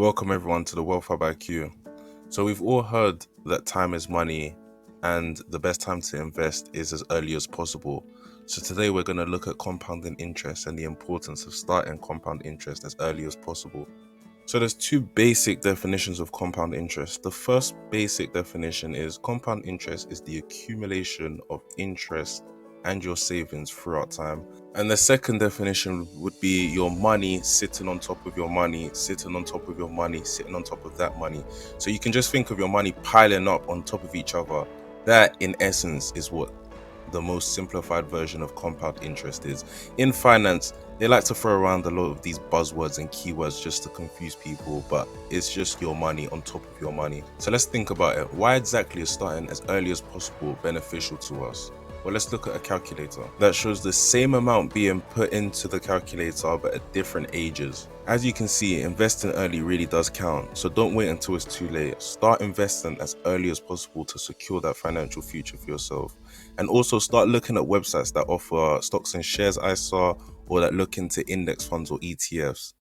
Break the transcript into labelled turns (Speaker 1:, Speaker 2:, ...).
Speaker 1: Welcome everyone to the Wealth Hub IQ. So we've all heard that time is money and the best time to invest is as early as possible. So today we're going to look at compounding interest and the importance of starting compound interest as early as possible. So there's two basic definitions of compound interest. The first basic definition is compound interest is the accumulation of interest and your savings throughout time. And the second definition would be your money sitting on top of your money, sitting on top of your money, sitting on top of that money. So you can just think of your money piling up on top of each other. That in essence is what the most simplified version of compound interest is. In finance, they like to throw around a lot of these buzzwords and keywords just to confuse people, but it's just your money on top of your money. So let's think about it. Why exactly is starting as early as possible beneficial to us? Well, let's look at a calculator that shows the same amount being put into the calculator but at different ages. As you can see, investing early really does count, so don't wait until it's too late. Start investing as early as possible to secure that financial future for yourself. And also start looking at websites that offer stocks and shares ISA or that look into index funds or ETFs.